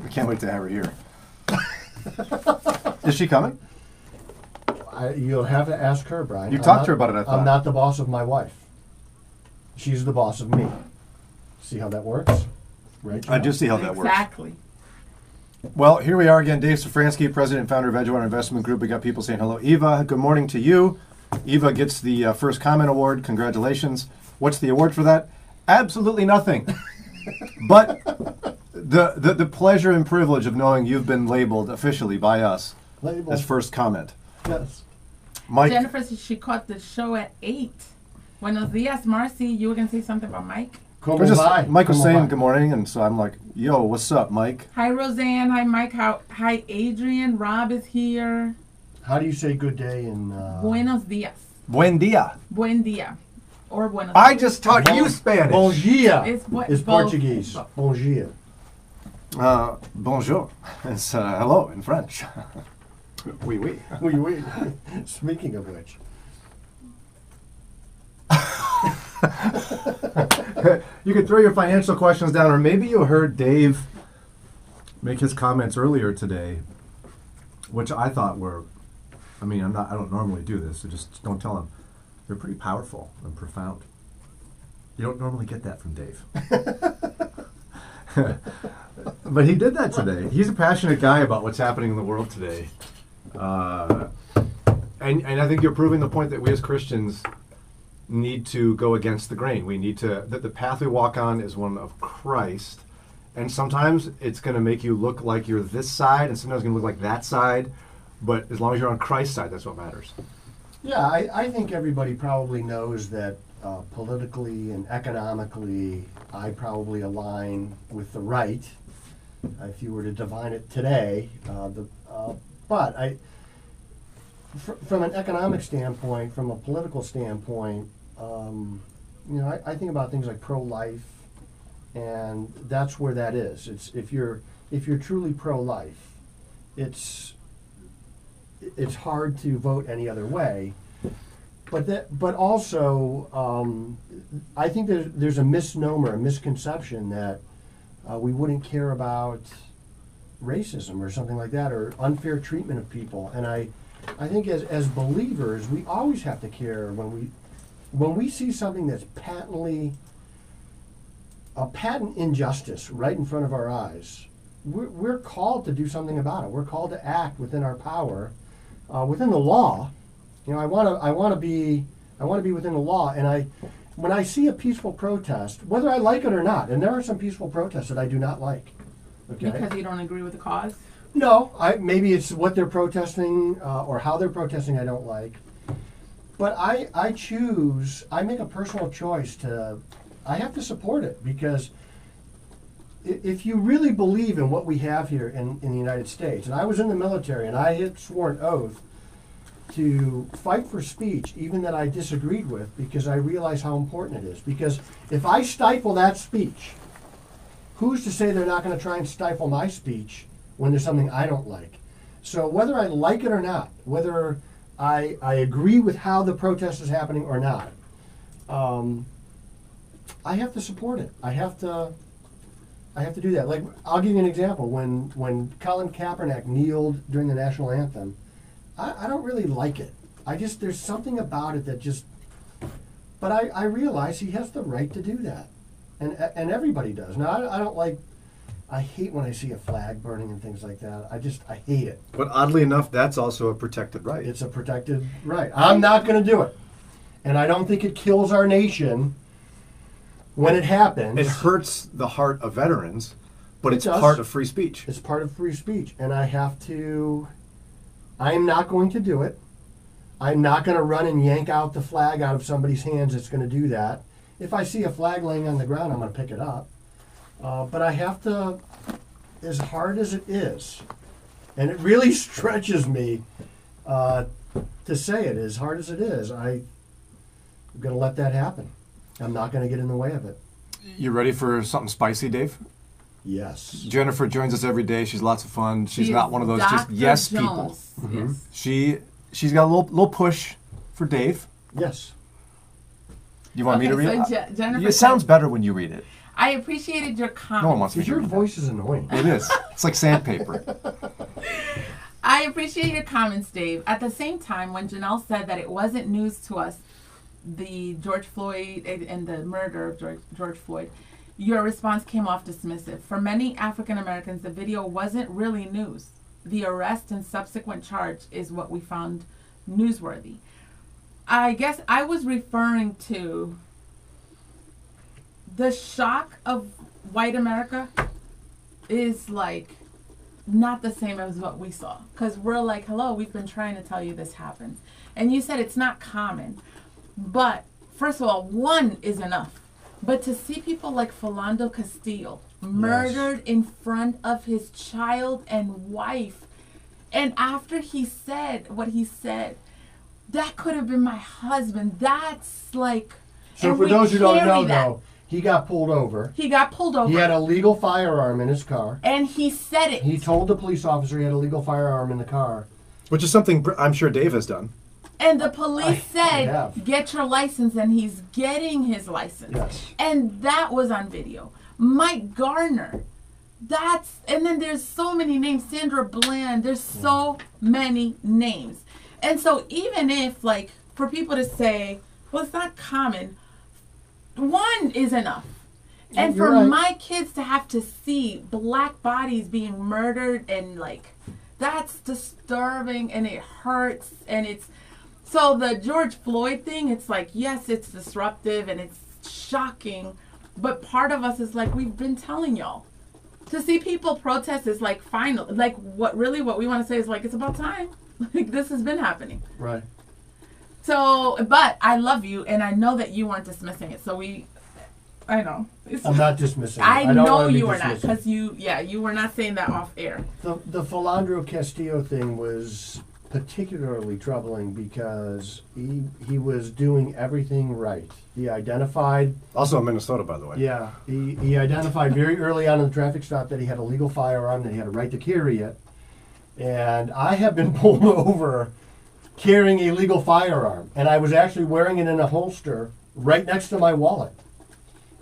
I can't wait to have her here. Is she coming? You'll have to ask her, Brian. You talked to her about it, I thought. I'm not the boss of my wife. She's the boss of me. See how that works? Right? I do see how that works. Exactly. Well, here we are again. Dave Szafranski, president and founder of Edgewater Investment Group. We got people saying hello. Eva, good morning to you. Eva gets the first comment award. Congratulations. What's the award for that? Absolutely nothing. But the pleasure and privilege of knowing you've been labeled officially by us as first comment. Yes. Mike. Jennifer said she caught the show at 8. Buenos dias, Marcy. You were going to say something about Mike? Mike was saying good morning, and so I'm like, yo, what's up, Mike? Hi, Roseanne. Hi, Mike. Hi, Adrian. Rob is here. How do you say good day in... Buenos dias. Buen dia. Buen dia. Or buenos I dias. just taught you Spanish. Bon dia It's is Portuguese. Bon dia. Bonjour. It's hello in French. Oui, oui. Oui, oui. Speaking of which. You could throw your financial questions down, or maybe you heard Dave make his comments earlier today, which I thought were, I don't normally do this, so just don't tell him. They're pretty powerful and profound. You don't normally get that from Dave. But he did that today. He's a passionate guy about what's happening in the world today. And I think you're proving the point that we as Christians need to go against the grain. We need to, that the path we walk on is one of Christ. And sometimes it's going to make you look like you're this side, and sometimes it's going to look like that side. But as long as you're on Christ's side, that's what matters. Yeah, I think everybody probably knows that politically and economically, I probably align with the right, if you were to define it today. But from an economic standpoint, from a political standpoint, I think about things like pro-life, and that's where that is. It's if you're truly pro-life, it's hard to vote any other way. But also, I think there's a misnomer, a misconception that we wouldn't care about racism or something like that, or unfair treatment of people. And I think as believers, we always have to care when we see something that's patently a patent injustice right in front of our eyes. We're called to do something about it. We're called to act within our power, within the law. I want to be within the law. And when I see a peaceful protest, whether I like it or not, and there are some peaceful protests that I do not like. Okay? Because you don't agree with the cause? No, maybe it's what they're protesting or how they're protesting I don't like. But I make a personal choice I have to support it, because if you really believe in what we have here in the United States, and I was in the military and I had sworn oath to fight for speech, even that I disagreed with, because I realize how important it is. Because if I stifle that speech, who's to say they're not going to try and stifle my speech when there's something I don't like? So whether I like it or not, whether I agree with how the protest is happening or not, I have to support it. I have to do that. Like, I'll give you an example. When Colin Kaepernick kneeled during the national anthem, I don't really like it. There's something about it that just, but I realize he has the right to do that. And everybody does. Now, I hate when I see a flag burning and things like that. I hate it. But oddly enough, that's also a protected right. It's a protected right. I'm not going to do it. And I don't think it kills our nation when it happens. It hurts the heart of veterans, but it's does. part of free speech. It's part of free speech. And I'm not going to do it. I'm not going to run and yank out the flag out of somebody's hands that's going to do that. If I see a flag laying on the ground, I'm going to pick it up. But I have to, as hard as it is, and it really stretches me to say it, as hard as it is, I'm going to let that happen. I'm not going to get in the way of it. You ready for something spicy, Dave? Yes. Jennifer joins us every day. She's lots of fun. She's not one of those Dr. just yes Jones. people. Mm-hmm. Yes. She's got a little push for Dave. Yes. You want me to read it? Jennifer It sounds better when you read it. I appreciated your comment. No one wants to Because hear your that. voice is annoying. It is. It's like sandpaper. I appreciate your comments, Dave. At the same time, when Janelle said that it wasn't news to us, the George Floyd and the murder of George Floyd, your response came off dismissive. For many African Americans, the video wasn't really news. The arrest and subsequent charge is what we found newsworthy. I guess I was referring to the shock of white America is like not the same as what we saw. Because we're like, hello, we've been trying to tell you this happens. And you said it's not common. But first of all, one is enough. But to see people like Philando Castillo murdered in front of his child and wife, and after he said what he said, that could have been my husband. That's like. So and for we those who don't carry know, that. though, he got pulled over. He got pulled over. He had a legal firearm in his car. and he said it. He told the police officer he had a legal firearm in the car. Which is something I'm sure Dave has done. And the police I said, have. get your license, and he's getting his license. Yes. And that was on video. Mike Garner. And then there's so many names. Sandra Bland. There's so many names. And so even if, like, for people to say, well, it's not common, one is enough. And You're for right. my kids to have to see black bodies being murdered and, like, that's disturbing and it hurts and it's. So the George Floyd thing, it's like, yes, it's disruptive and it's shocking, but part of us is like, we've been telling y'all. To see people protest is like, final. Like, what we want to say is like, it's about time. Like, this has been happening. Right. So, but I love you and I know that you weren't dismissing it. So I know. I'm not dismissing it. I don't know wanna be you were not, dismissive. because you were not saying that off air. The Philando Castillo thing was particularly troubling because he was doing everything right. He identified, Also in Minnesota, by the way. yeah, he identified very early on in the traffic stop that he had a legal firearm, that he had a right to carry it. And I have been pulled over carrying a legal firearm, and I was actually wearing it in a holster right next to my wallet.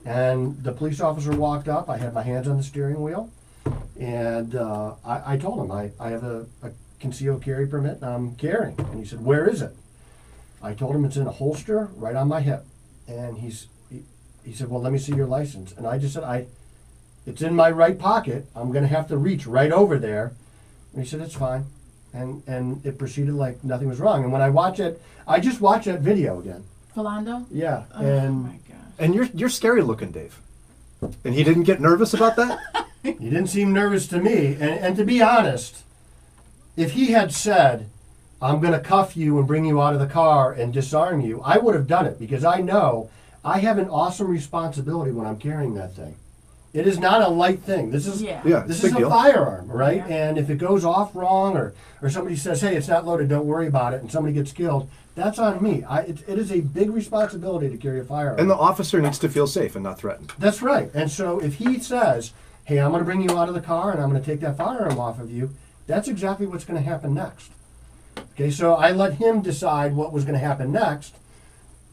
And the police officer walked up. I had my hands on the steering wheel, and I told him I have a concealed carry permit and I'm carrying. And he said, "Where is it?" I told him it's in a holster right on my hip. And he said, "Well, let me see your license." And I just said, "It's in my right pocket. I'm going to have to reach right over there." And he said, "It's fine." And it proceeded like nothing was wrong. And when I watch it, I just watched that video again. Philando? Yeah. Oh And my gosh. And you're scary looking, Dave. And he didn't get nervous about that? he didn't seem nervous to me. And to be honest, if he had said, "I'm going to cuff you and bring you out of the car and disarm you," I would have done it because I know I have an awesome responsibility when I'm carrying that thing. It is not a light thing. This is Yeah. Yeah, this it's a is big a deal. firearm, right? Yeah. And if it goes off wrong or somebody says, "Hey, it's not loaded, don't worry about it," and somebody gets killed, that's on me. It is a big responsibility to carry a firearm. And the officer needs to feel safe and not threatened. That's right. And so if he says, "Hey, I'm going to bring you out of the car and I'm going to take that firearm off of you," that's exactly what's going to happen next. Okay, so I let him decide what was going to happen next,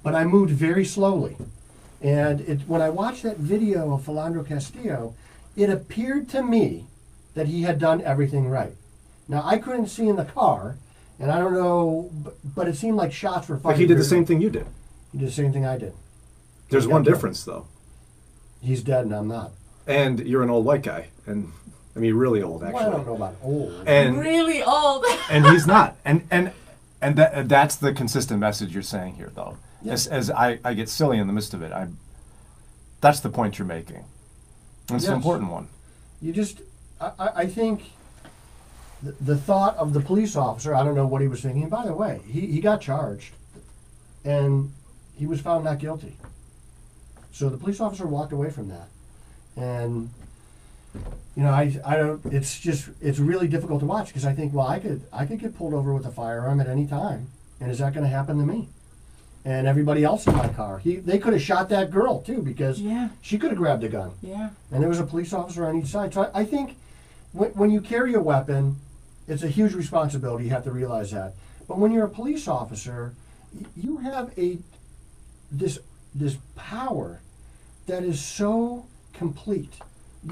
but I moved very slowly. And when I watched that video of Philando Castillo, it appeared to me that he had done everything right. Now, I couldn't see in the car, and I don't know, but it seemed like shots were fired. But he did the very same well. thing you did. He did the same thing I did. There's Yeah, one yeah. difference, though. He's dead and I'm not. And you're an old white guy. And I mean, really old, actually. Well, I don't know about old. And Really old. and he's not. And that's the consistent message you're saying here, though. Yeah. As I get silly in the midst of it, that's the point you're making. And it's an Yes. important one. You just, I think the thought of the police officer, I don't know what he was thinking. By the way, he got charged and he was found not guilty. So the police officer walked away from that. And, you know, I don't, it's really difficult to watch because I think, well, I could get pulled over with a firearm at any time. And is that going to happen to me? And everybody else in my car. They could have shot that girl too because Yeah. she could have grabbed a gun. Yeah. And there was a police officer on each side. So I think when you carry a weapon, it's a huge responsibility. You have to realize that. But when you're a police officer, you have this power that is so complete.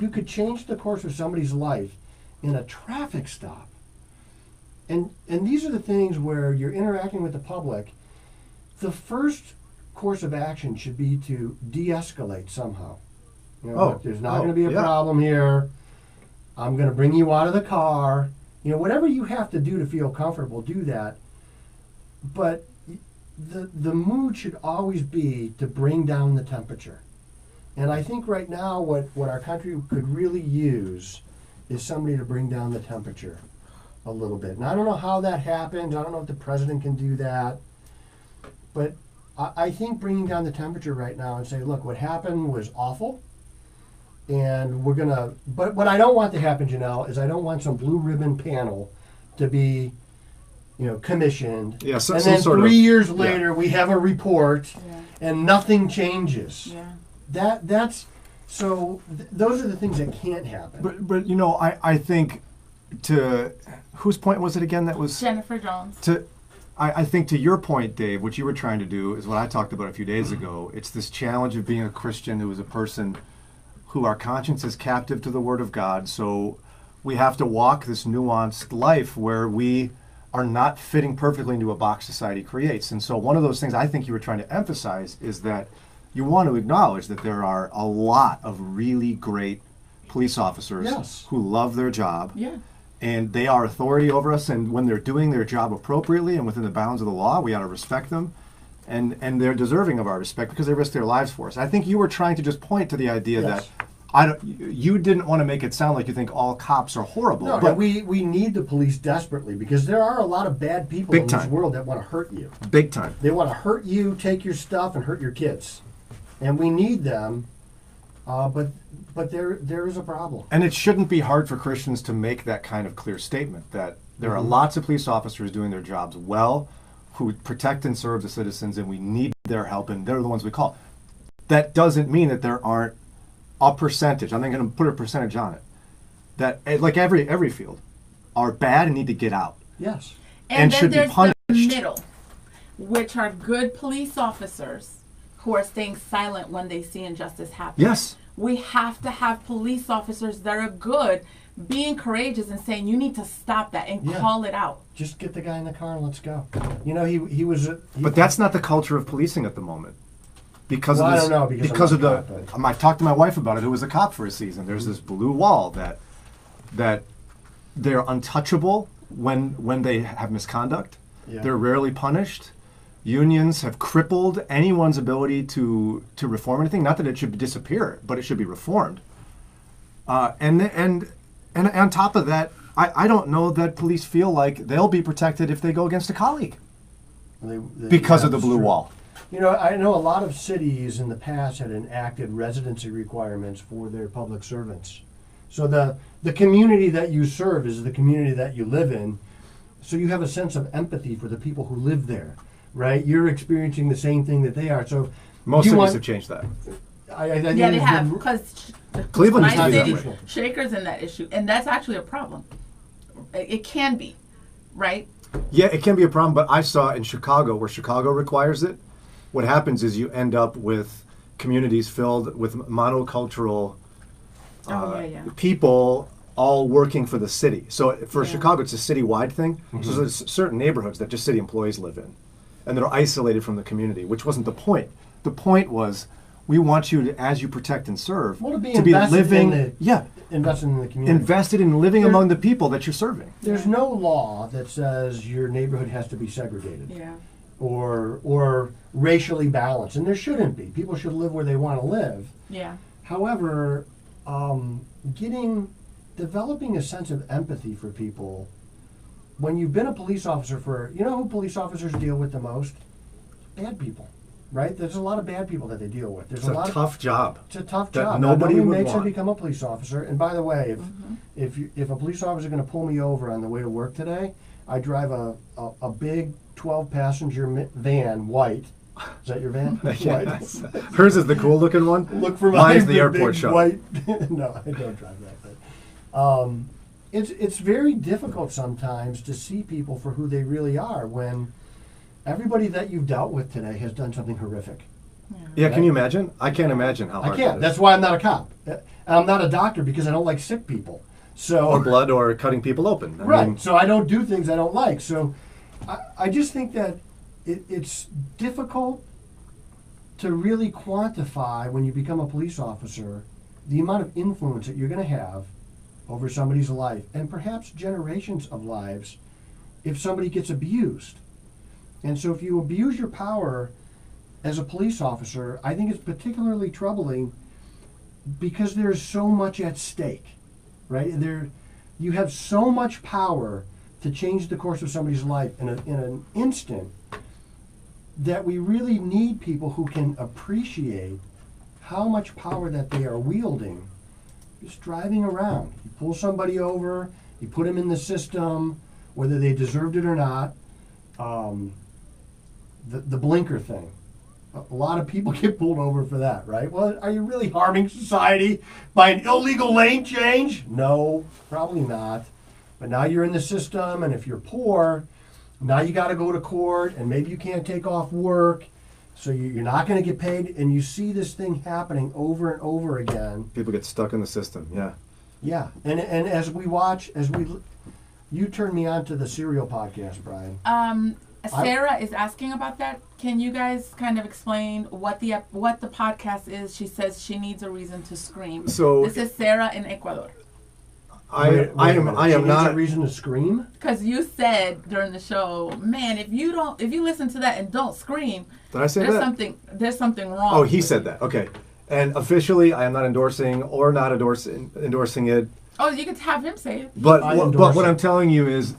You could change the course of somebody's life in a traffic stop. And these are the things where you're interacting with the public. The first course of action should be to de-escalate somehow. You know, look, there's not going to be a problem here. I'm going to bring you out of the car. You know, whatever you have to do to feel comfortable, do that. But the mood should always be to bring down the temperature. And I think right now what our country could really use is somebody to bring down the temperature a little bit. And I don't know how that happens. I don't know if the president can do that. But I think bringing down the temperature right now and say, look, what happened was awful. And we're going to, but what I don't want to happen, Janelle, is I don't want some blue ribbon panel to be, you know, commissioned. Yeah, and then 3 years later, we have a report and nothing changes. Yeah. Those are the things that can't happen. But you know, I think to, whose point was it again that was? Jennifer Jones. I think to your point, Dave, what you were trying to do is what I talked about a few days ago. It's this challenge of being a Christian who is a person who our conscience is captive to the Word of God. So we have to walk this nuanced life where we are not fitting perfectly into a box society creates. And so one of those things I think you were trying to emphasize is that you want to acknowledge that there are a lot of really great police officers who love their job. Yeah. And they are authority over us, and when they're doing their job appropriately and within the bounds of the law, we ought to respect them. And they're deserving of our respect because they risk their lives for us. I think you were trying to just point to the idea that you didn't want to make it sound like you think all cops are horrible. No, but we need the police desperately because there are a lot of bad people in this world that want to hurt you. Big time. They want to hurt you, take your stuff, and hurt your kids. And we need them, but there is a problem. And it shouldn't be hard for Christians to make that kind of clear statement that there are lots of police officers doing their jobs well, who protect and serve the citizens, and we need their help, and they're the ones we call. That doesn't mean that there aren't a percentage, I'm not going to put a percentage on it, that, like every field, are bad and need to get out. Yes. And should be punished. The middle, which are good police officers who are staying silent when they see injustice happen. Yes. We have to have police officers that are good, being courageous and saying, you need to stop that and call it out. Just get the guy in the car and let's go. You know, he was... But that's not the culture of policing at the moment. Because well, of this, I don't know, because I talked to my wife about it, who was a cop for a season. There's this blue wall that they're untouchable when they have misconduct. Yeah. They're rarely punished. Unions have crippled anyone's ability to reform anything. Not that it should disappear, but it should be reformed. And on top of that, I don't know that police feel like they'll be protected if they go against a colleague because of the blue wall. You know, I know a lot of cities in the past had enacted residency requirements for their public servants. So the community that you serve is the community that you live in. So you have a sense of empathy for the people who live there, right? You're experiencing the same thing that they are. So most cities have changed that. Yeah, they have, because Cleveland my is city, Shaker's in that issue, and that's actually a problem. It can be, right? Yeah, it can be a problem, but I saw in Chicago, where Chicago requires it, what happens is you end up with communities filled with monocultural people all working for the city. So for Chicago, it's a citywide thing. Mm-hmm. So there's certain neighborhoods that just city employees live in, and they're isolated from the community, which wasn't the point. The point was, we want you to, as you protect and serve, to be living, invested in the community, invested in living among the people that you're serving. There's no law that says your neighborhood has to be segregated, or racially balanced, and there shouldn't be. People should live where they want to live. Yeah. However, developing a sense of empathy for people. When you've been a police officer you know who police officers deal with the most? Bad people. Right? There's a lot of bad people that they deal with. It's a tough job. It's a tough job. Nobody makes them become a police officer. And by the way, if a police officer is going to pull me over on the way to work today, I drive a big 12-passenger van, white. Is that your van? Yes. Hers is the cool-looking one. Look for mine's the airport show. White. No, I don't drive that. But it's very difficult sometimes to see people for who they really are when everybody that you've dealt with today has done something horrific. Yeah, can you imagine? I can't imagine how hard I can't. that is. That's why I'm not a cop. And I'm not a doctor because I don't like sick people. So Or blood or cutting people open. I right. mean, So I don't do things I don't like. So I just think that it's difficult to really quantify when you become a police officer the amount of influence that you're going to have over somebody's life and perhaps generations of lives if somebody gets abused. And so if you abuse your power as a police officer, I think it's particularly troubling because there's so much at stake, right? You have so much power to change the course of somebody's life in an instant that we really need people who can appreciate how much power that they are wielding just driving around. You pull somebody over, you put them in the system, whether they deserved it or not. The blinker thing. A lot of people get pulled over for that, right? Well, are you really harming society by an illegal lane change? No, probably not. But now you're in the system, and if you're poor, now you got to go to court, and maybe you can't take off work, so you're not going to get paid. And you see this thing happening over and over again. people get stuck in the system, yeah. Yeah, and as we watch, you turned me on to the Serial podcast, Brian. Sarah is asking about that. Can you guys kind of explain what the podcast is? She says she needs a reason to scream. So This is Sarah in Ecuador. I am She needs not a reason to scream. Because you said during the show, man, if you listen to that and don't scream, Did I say that? There's something wrong. Oh, he said that. Okay. And officially, I am not endorsing or not endorsing it. Oh, you could have him say it. But I what endorse it. I'm telling you is,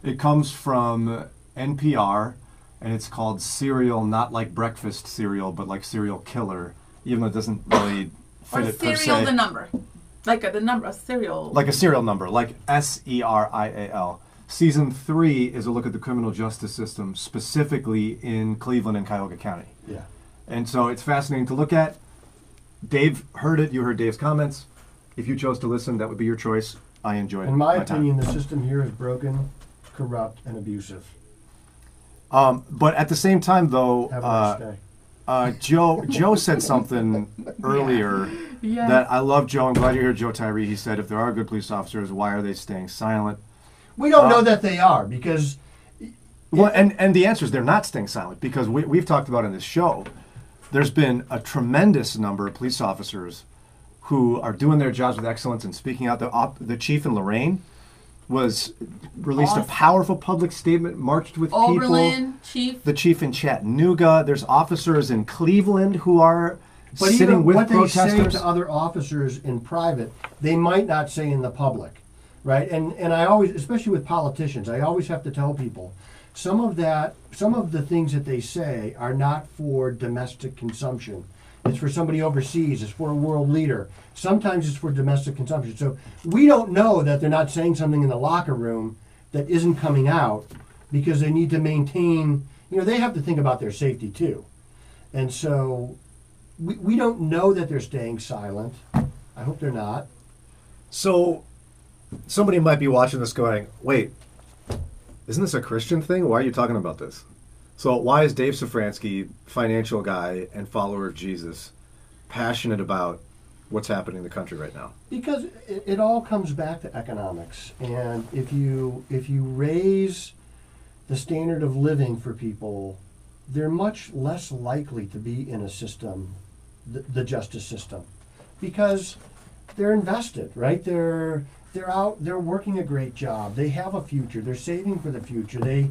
it comes from NPR, and it's called Serial, not like breakfast cereal, but like serial killer, even though it doesn't really fit Or it per serial se. the number. The number of serial. Like a serial number, like SERIAL. Season 3 is a look at the criminal justice system, specifically in Cleveland and Cuyahoga County. Yeah. And so it's fascinating to look at. Dave heard it. You heard Dave's comments. If you chose to listen, that would be your choice. I enjoyed it. In my time. opinion, the system here is broken, corrupt, and abusive. But at the same time, though, Have a nice day. Joe said something earlier Yes. that I love. Joe, I'm glad you're here, Joe Tyree. He said, if there are good police officers, why are they staying silent? We don't know that they are because Well, and the answer is they're not staying silent because we've talked about in this show. There's been a tremendous number of police officers who are doing their jobs with excellence and speaking out. The chief in Lorraine released Awesome. a powerful public statement, marched with Oberlin, people. Chief. The chief in Chattanooga. There's officers in Cleveland who are but sitting even with what they say protesters. to other officers in private, they might not say in the public, right? And I always, especially with politicians, I always have to tell people some of the things that they say are not for domestic consumption. It's for somebody overseas. It's for a world leader. Sometimes it's for domestic consumption. So we don't know that they're not saying something in the locker room that isn't coming out because they need to maintain, they have to think about their safety too. And so we don't know that they're staying silent. I hope they're not. So somebody might be watching this going, wait, isn't this a Christian thing? Why are you talking about this? So why is Dave Safranski, financial guy and follower of Jesus, passionate about what's happening in the country right now? Because it all comes back to economics. And if you raise the standard of living for people, they're much less likely to be in a system, the justice system, because they're invested, right? They're out, they're working a great job. They have a future. They're saving for the future. They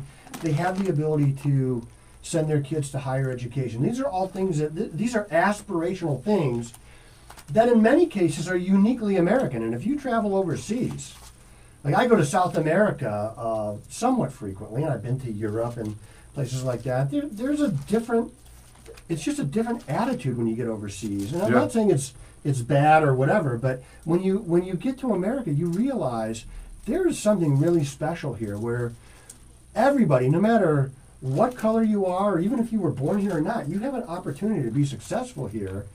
have the ability to send their kids to higher education. These are all things these are aspirational things that in many cases are uniquely American. And if you travel overseas, like I go to South America somewhat frequently, and I've been to Europe and places like that. It's just a different attitude when you get overseas. And I'm Yeah. not saying it's bad or whatever, but when you get to America, you realize there is something really special here where everybody, no matter what color you are, or even if you were born here or not, you have an opportunity to be successful here.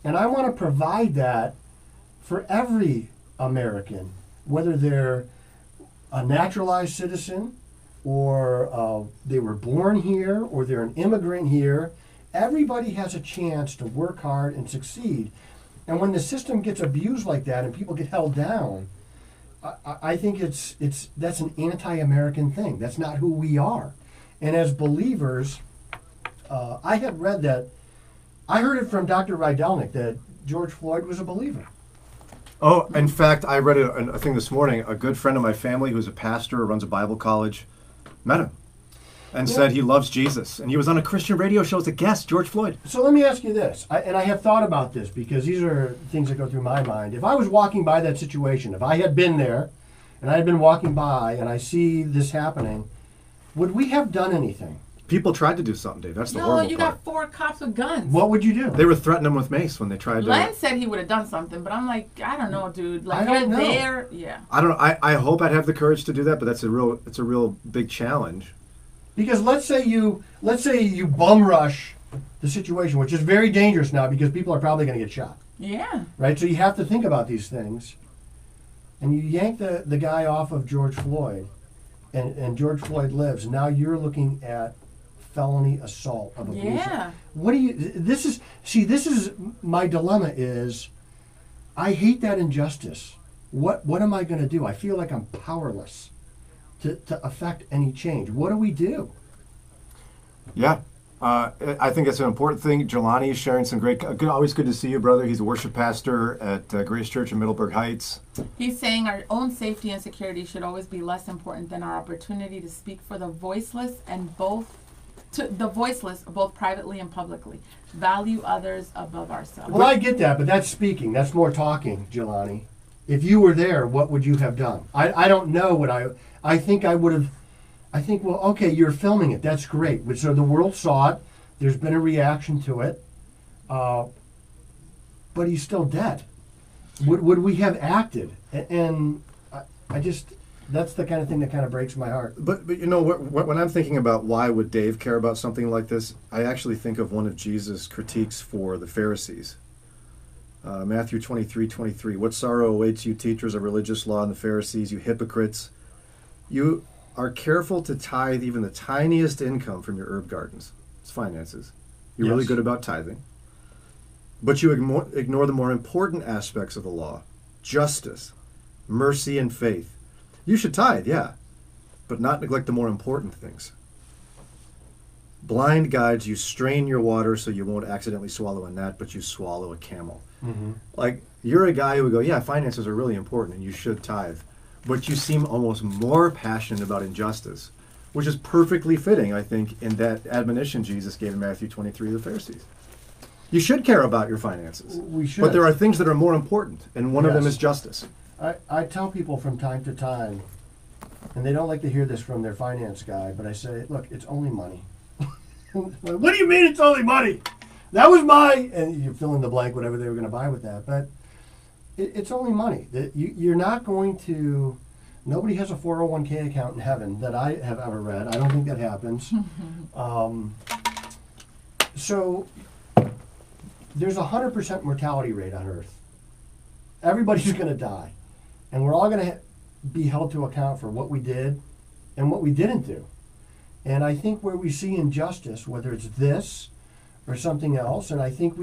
And I want to provide that for every American, whether they're a naturalized citizen or they were born here or they're an immigrant here. everybody has a chance to work hard and succeed. And when the system gets abused like that and people get held down, I think that's an anti-American thing. That's not who we are. And as believers, I had read that, I heard it from Dr. Rydelnik that George Floyd was a believer. Oh, in fact, I read a thing this morning. A good friend of my family who's a pastor, runs a Bible college, met him and said he loves Jesus. And he was on a Christian radio show as a guest, George Floyd. So let me ask you this, and I have thought about this because these are things that go through my mind. If I was walking by that situation, if I had been there and I had been walking by and I see this happening, would we have done anything? People tried to do something, Dave. That's the horrible you part. got 4 cops with guns. What would you do? They were threatening him with mace when they tried Len to. said he would have done something, but I'm like, I don't know, dude. Like, I don't you're know. there. Yeah. I don't know. I hope I'd have the courage to do that, but it's a real big challenge. Because let's say you bum rush the situation, which is very dangerous now because people are probably going to get shot. Yeah. Right? So you have to think about these things. And you yank the guy off of George Floyd, and George Floyd lives. Now you're looking at felony assault of abuse. Yeah. What do you, this is my dilemma is, I hate that injustice. What am I going to do? I feel like I'm powerless to affect any change. What do we do? Yeah. I think it's an important thing. Jelani is sharing some always good to see you, brother. He's a worship pastor at Grace Church in Middleburg Heights. He's saying our own safety and security should always be less important than our opportunity to speak for the voiceless both privately and publicly. Value others above ourselves. Well, I get that, but that's speaking. That's more talking, Jelani. If you were there, what would you have done? I don't know what I think I would have. I think, well, okay, you're filming it. That's great. So the world saw it. There's been a reaction to it. But he's still dead. Would we have acted? And I just, that's the kind of thing that kind of breaks my heart. But you know, when I'm thinking about why would Dave care about something like this, I actually think of one of Jesus' critiques for the Pharisees. Matthew 23:23. What sorrow awaits you, teachers of religious law, and the Pharisees, you hypocrites! You are careful to tithe even the tiniest income from your herb gardens. It's finances. You're really good about tithing. But you ignore the more important aspects of the law: justice, mercy, and faith. You should tithe, yeah, but not neglect the more important things. Blind guides, you strain your water so you won't accidentally swallow a gnat, but you swallow a camel. Mm-hmm. Like, you're a guy who would go, yeah, finances are really important and you should tithe. But you seem almost more passionate about injustice, which is perfectly fitting, I think, in that admonition Jesus gave in Matthew 23 to the Pharisees. You should care about your finances. We should. But there are things that are more important, and one of them is justice. I tell people from time to time, and they don't like to hear this from their finance guy, but I say, look, it's only money. What do you mean it's only money? That was and you fill in the blank, whatever they were going to buy with that. But it's only money. You're not going to, nobody has a 401k account in heaven that I have ever read. I don't think that happens. So there's a 100% mortality rate on Earth. Everybody's going to die. And we're all going to be held to account for what we did and what we didn't do. And I think where we see injustice, whether it's this or something else, and I think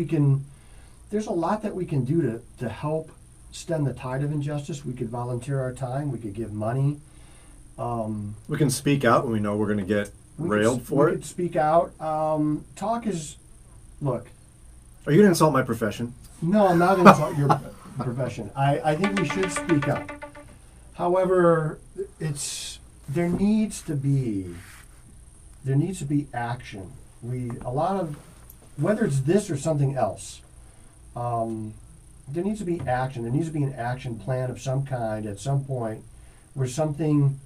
there's a lot that we can do to help stem the tide of injustice. We could volunteer our time. We could give money. We can speak out when we know we're going to get railed for it. We could speak out. Talk is, look. Are you going to insult my profession? No, I'm not going to insult your profession. I think we should speak up. However, there needs to be action. Whether it's this or something else, there needs to be action. There needs to be an action plan of some kind at some point where something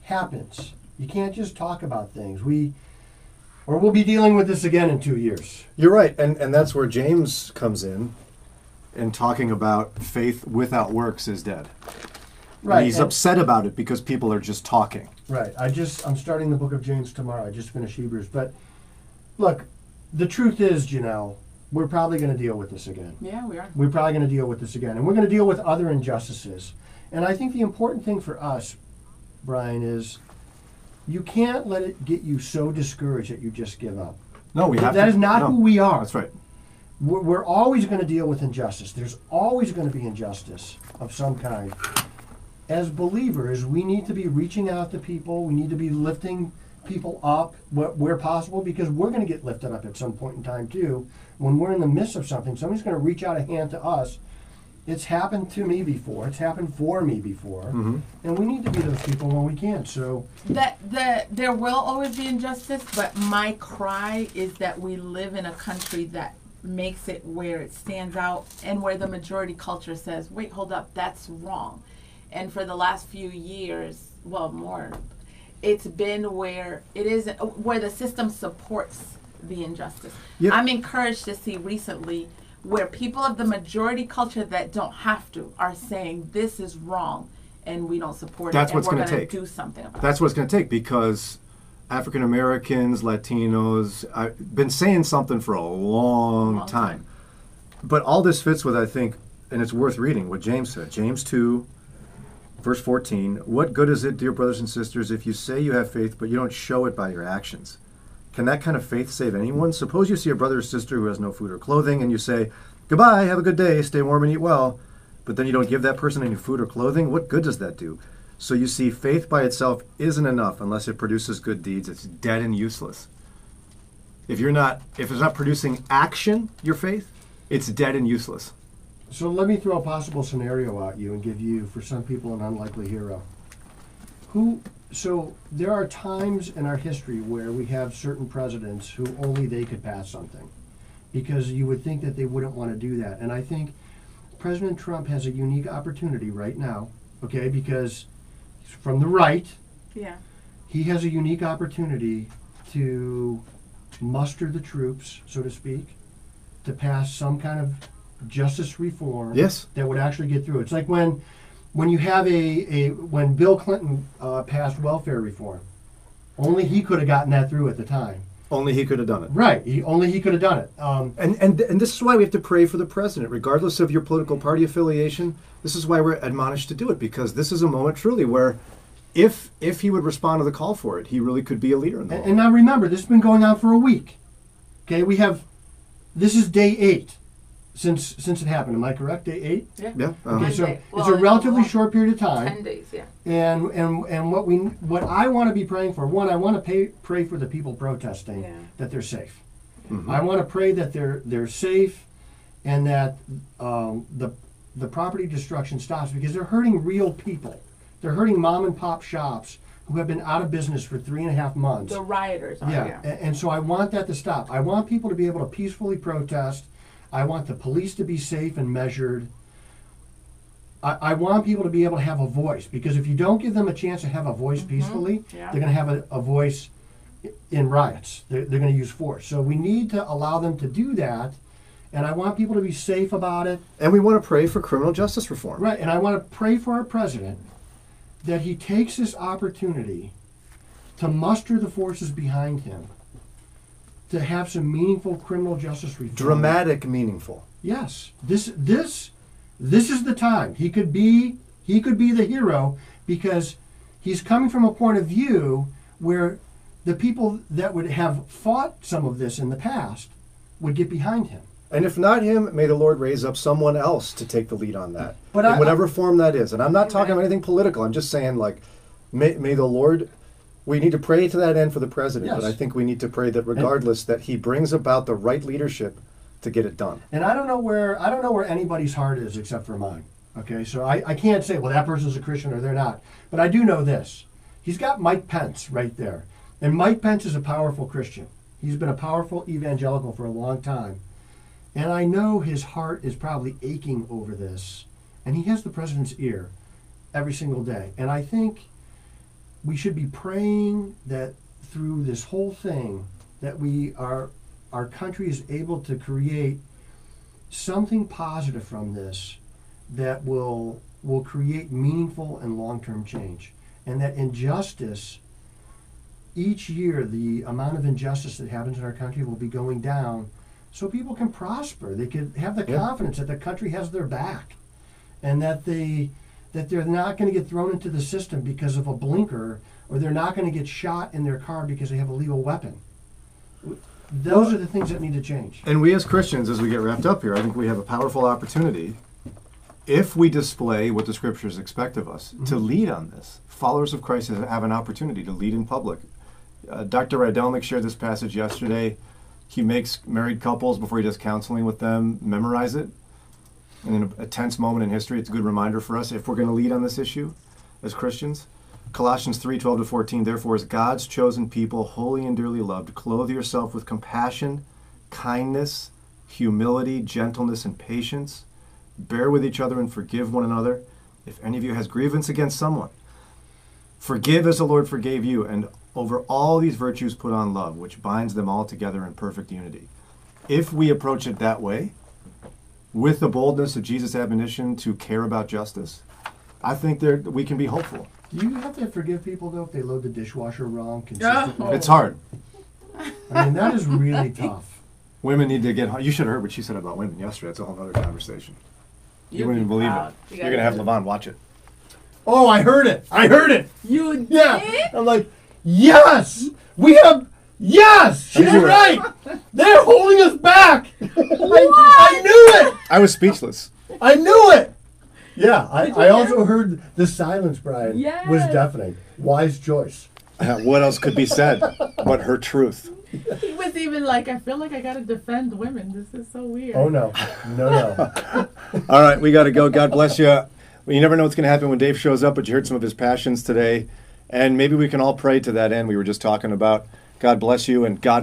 happens. You can't just talk about things. We'll be dealing with this again in 2 years. You're right, and that's where James comes in talking about faith without works is dead. Right. And he's upset about it because people are just talking. Right. I'm starting the book of James tomorrow. I just finished Hebrews. But look, the truth is, Janelle, we're probably going to deal with this again. Yeah, we are. We're probably going to deal with this again. And we're going to deal with other injustices. And I think the important thing for us, Brian, is you can't let it get you so discouraged that you just give up. No, we have That to. is not no, who we are. That's right. We're always going to deal with injustice. There's always going to be injustice of some kind. As believers, we need to be reaching out to people. We need to be lifting people up where possible, because we're going to get lifted up at some point in time too. When we're in the midst of something, somebody's going to reach out a hand to us. It's happened to me before. It's happened for me before. Mm-hmm. And we need to be those people when we can. So There will always be injustice, but my cry is that we live in a country that makes it where it stands out and where the majority culture says, wait, hold up, that's wrong. And for the last few years, well, more, it's been where it is, where the system supports the injustice. Yep. I'm encouraged to see recently where people of the majority culture that don't have to are saying this is wrong and we don't support That's it, and what's we're going to going to take. do something about That's it. what it's going to take, because African Americans, Latinos, I've been saying something for a long time. But all this fits with, I think, and it's worth reading what James said. James 2, verse 14. What good is it, dear brothers and sisters, if you say you have faith, but you don't show it by your actions? Can that kind of faith save anyone? Suppose you see a brother or sister who has no food or clothing, and you say, goodbye, have a good day, stay warm and eat well, but then you don't give that person any food or clothing. What good does that do? So you see, faith by itself isn't enough unless it produces good deeds. It's dead and useless. If it's not producing action, your faith, it's dead and useless. So let me throw a possible scenario at you and give you, for some people, an unlikely hero. So there are times in our history where we have certain presidents who only they could pass something, because you would think that they wouldn't want to do that. And I think President Trump has a unique opportunity right now, okay, because he's from the right. Yeah. He has a unique opportunity to muster the troops, so to speak, to pass some kind of justice reform Yes. that would actually get through. It's like when you have when Bill Clinton passed welfare reform, only he could have gotten that through at the time. Only he could have done it. Right. Only he could have done it. And this is why we have to pray for the president, regardless of your political party affiliation. This is why we're admonished to do it, because this is a moment truly where if he would respond to the call for it, he really could be a leader in the world. And now remember, this has been going on for a week. Okay, this is day 8 since it happened. Am I correct? Day 8? Yeah. Yeah. Okay, so Day. it's a relatively short period of time. 10 days, yeah. And what I want to be praying for, one, I want to pray for the people protesting, Yeah. that they're safe. Mhm. I want to pray that they're safe, and that the property destruction stops, because they're hurting real people. They're hurting mom and pop shops who have been out of business for 3.5 months. The rioters are, Yeah, and so I want that to stop. I want people to be able to peacefully protest. I want the police to be safe and measured. I want people to be able to have a voice, because if you don't give them a chance to have a voice peacefully, Yeah. they're going to have a voice in riots. They're going to use force. So we need to allow them to do that, and I want people to be safe about it. And we want to pray for criminal justice reform. Right, and I want to pray for our president that he takes this opportunity to muster the forces behind him to have some meaningful criminal justice reform. Dramatic, meaningful. Yes, this is the time. He could be the hero, because he's coming from a point of view where the people that would have fought some of this in the past would get behind him. And if not him, may the Lord raise up someone else to take the lead on that, But in whatever form that is. And I'm not talking Amen. about anything political. I'm just saying, like, may the Lord. We need to pray to that end for the president, Yes. but I think we need to pray that regardless, that he brings about the right leadership to get it done. And I don't know where anybody's heart is except for mine. Okay, so I can't say, well, that person's a Christian or they're not. But I do know this. He's got Mike Pence right there. And Mike Pence is a powerful Christian. He's been a powerful evangelical for a long time. And I know his heart is probably aching over this. And he has the president's ear every single day. And I think we should be praying that through this whole thing, that our country is able to create something positive from this that will create meaningful and long-term change. And that injustice, each year the amount of injustice that happens in our country will be going down, so people can prosper. They can have the confidence that the country has their back, and that they're not going to get thrown into the system because of a blinker, or they're not going to get shot in their car because they have a lethal weapon. Those are the things that need to change. And we as Christians, as we get wrapped up here, I think we have a powerful opportunity, if we display what the Scriptures expect of us, to lead on this. Followers of Christ have an opportunity to lead in public. Dr. Rydelnik shared this passage yesterday. He makes married couples, before he does counseling with them, memorize it. And in a tense moment in history, it's a good reminder for us if we're going to lead on this issue as Christians. Colossians 3:12-14, therefore, as God's chosen people, holy and dearly loved, clothe yourself with compassion, kindness, humility, gentleness, and patience. Bear with each other and forgive one another. If any of you has grievance against someone, forgive as the Lord forgave you, and over all these virtues put on love, which binds them all together in perfect unity. If we approach it that way, with the boldness of Jesus' admonition to care about justice, I think we can be hopeful. Do you have to forgive people, though, if they load the dishwasher wrong consistently? It's hard. I mean, that is really tough. Women need to get... You should have heard what she said about women yesterday. It's a whole other conversation. You wouldn't even believe it. You're going to have Levon watch it. Oh, I heard it. I heard it. You did? Yeah. I'm like, yes! We have... Yes! She's right! They're holding us back! I knew it! I was speechless. I knew it! Yeah, I also heard the silence, Brian, Yes. was deafening. Wise choice. What else could be said but her truth? He was even like, I feel like I gotta defend women. This is so weird. Oh, no. No. All right, we got to go. God bless you. Well, you never know what's going to happen when Dave shows up, but you heard some of his passions today. And maybe we can all pray to that end we were just talking about. God bless you and God